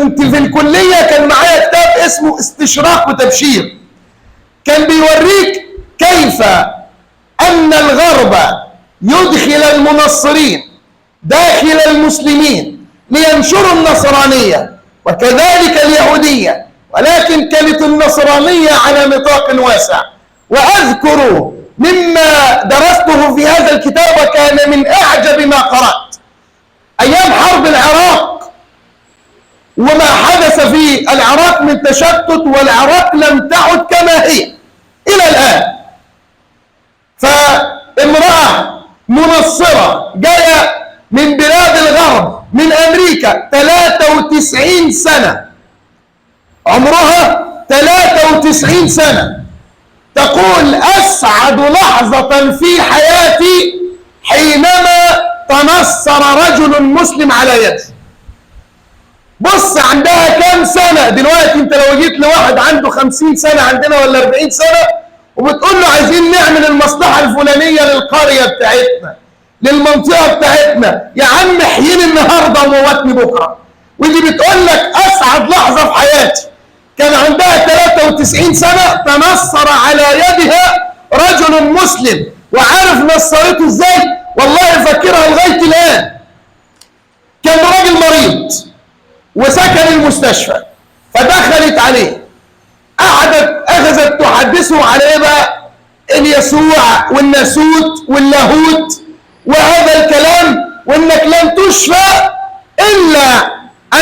كنت في الكلية كان معايا كتاب اسمه استشراق وتبشير، كان بيوريك كيف أن الغرب يدخل المنصرين داخل المسلمين لينشروا النصرانية وكذلك اليهودية، ولكن كانت النصرانية على نطاق واسع. وأذكر مما درسته في هذا الكتاب وكان من أعجب ما قرأت أيام حرب العراق وما حدث في العراق من تشتت، والعراق لم تعد كما هي إلى الآن. فامرأة منصرة جاية من بلاد الغرب من أمريكا 93 سنة، عمرها 93 سنة، تقول أسعد لحظة في حياتي حينما تنصر رجل مسلم على يدي. بص عندها كام سنة دلوقتي؟ انت لو جيت لواحد عنده 50 سنة عندنا ولا 40 سنة وبتقول له عايزين نعمل المصلحة الفلانية للقرية بتاعتنا للمنطقة بتاعتنا، يا عم احييني النهاردة وموتني بكرة، ودي بتقول لك أسعد لحظة في حياتي كان عندها 93 سنة تنصر على يدها رجل مسلم. وعارف نصرته ازاي؟ والله فاكرها لغاية الآن. كان راجل مريض وسكن المستشفى، فدخلت عليه، أخذت تحدثه على ايه بقى؟ اليسوع والناسوت واللاهوت وهذا الكلام، وانك لن تشفى الا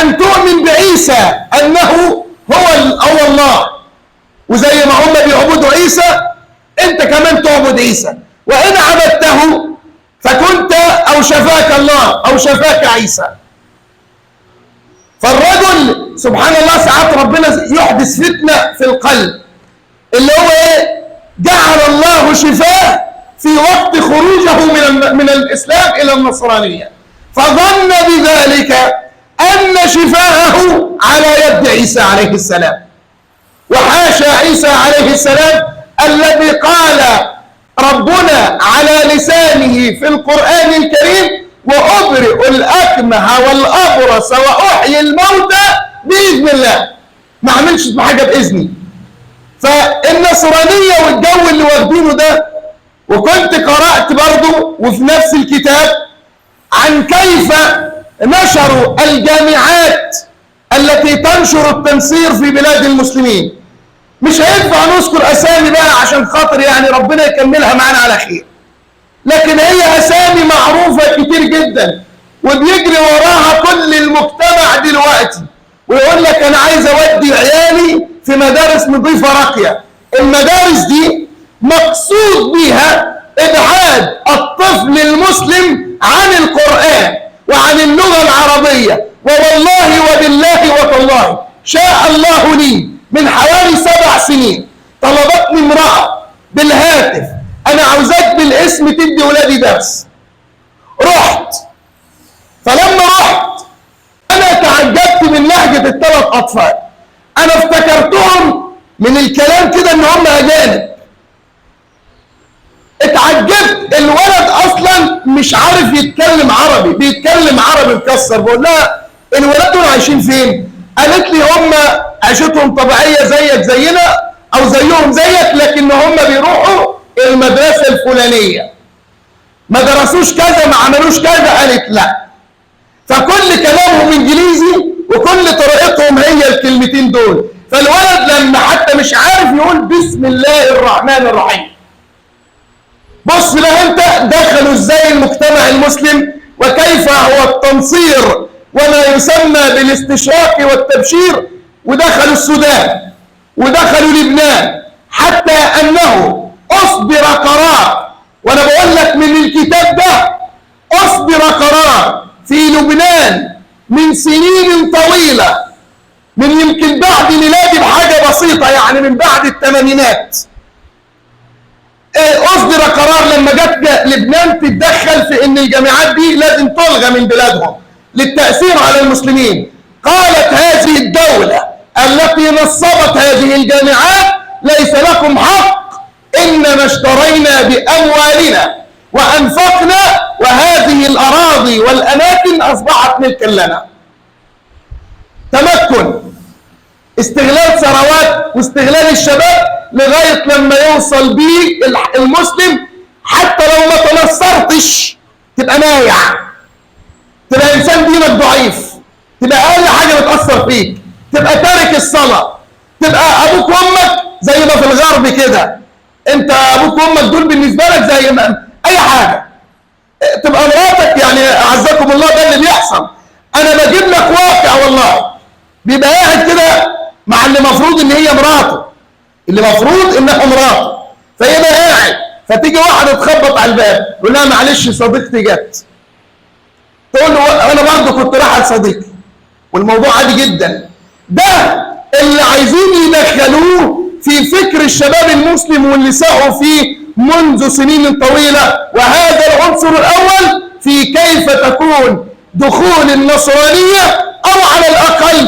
ان تؤمن بعيسى انه هو الله، وزي ما هم بيعبدوا عيسى انت كمان تعبد عيسى، وان عبدته فكنت او شفاك الله او شفاك عيسى. فالرجل سبحان الله ساعات ربنا يحدث فتنة في القلب اللي هو ايه؟ جعل الله شفاه في وقت خروجه من الإسلام إلى النصرانية، فظن بذلك أن شفاءه على يد عيسى عليه السلام. وحاشا عيسى عليه السلام الذي قال ربنا على لسانه في القرآن الكريم وأبرئ الأكمه والأبرص وأحيي الموتى بإذن الله، ما عملش بحاجة بإذني. فالنصرانية والجو اللي واخدينه ده، وكنت قرأت برضو وفي نفس الكتاب عن كيف نشروا الجامعات التي تنشر التنصير في بلاد المسلمين. مش هينفع نذكر أسامي بقى عشان خاطر يعني ربنا يكملها معنا على خير، لكن هي أسامي معروفة كتير جدا وبيجري وراها كل المجتمع دلوقتي، ويقول لك أنا عايز أودي عيالي في مدارس نظيفة راقية. المدارس دي مقصود بها إبعاد الطفل المسلم عن القرآن وعن اللغة العربية. ووالله وبالله وتالله شاء الله لي من حوالي 7 سنين طلبتني امرأة بالهاتف أنا عاوزاك بالاسم تدي ولادي درس. رحت، فلما رحت أنا تعجبت من لهجة ال3 أطفال. أنا افتكرتهم من الكلام كده إن هم أجانب. اتعجبت، الولد أصلا مش عارف يتكلم عربي، بيتكلم عربي مكسر. بقول لها الولاد دول عايشين فين؟ قالت لي هم عيشتهم طبيعية زيك زينا أو زيهم زيك، لكن هم بيروحوا المدرسة الفلانية، ما درسوش كذا ما عملوش كذا. قالت لا. فكل كلامهم انجليزي وكل طريقتهم هي الكلمتين دول. فالولد لما حتى مش عارف يقول بسم الله الرحمن الرحيم. بص بقى انت دخلوا ازاي المجتمع المسلم وكيف هو التنصير وما يسمى بالاستشراق والتبشير، ودخلوا السودان ودخلوا لبنان، حتى انه اصدر قرار، وانا بقول لك من الكتاب ده، اصدر قرار في لبنان من سنين طويلة، من يمكن بعد ميلادي بحاجة بسيطة، يعني من بعد الثمانينات. اصدر قرار لما جت لبنان تتدخل في ان الجامعات دي لازم تلغى من بلادهم للتأثير على المسلمين. قالت هذه الدولة التي نصبت هذه الجامعات ليس لكم حق، إنما اشترينا بأموالنا وأنفقنا، وهذه الأراضي والأماكن أصبحت ملكا لنا. تمكن استغلال ثروات واستغلال الشباب لغايه لما يوصل بيه المسلم حتى لو ما تنصرتش تبقى مايع، تبقى انسان دينك ضعيف، تبقى اقل حاجه بتاثر فيك، تبقى تارك الصلاه، تبقى ابوك وامك زي ما في الغرب كده، انت ابوك وامك دول بالنسبه لك زي ما اي حاجه، تبقى مراتك يعني اعزكم الله ده اللي بيحصل. انا بجيب لك واقع والله، بيبقى قاعد كده مع اللي المفروض ان هي مراته، اللي المفروض انها مراته، فيبقى قاعد، فتيجي واحده تخبط على الباب يقول لها معلش صديقتي جت، تقول له انا برضه كنت رايحه لصديقي، والموضوع عادي جدا. ده اللي عايزين يدخلوه في فكر الشباب المسلم واللي سعوا فيه منذ سنين طويله، وهذا العنصر الاول في كيف تكون دخول النصرانيه او على الاقل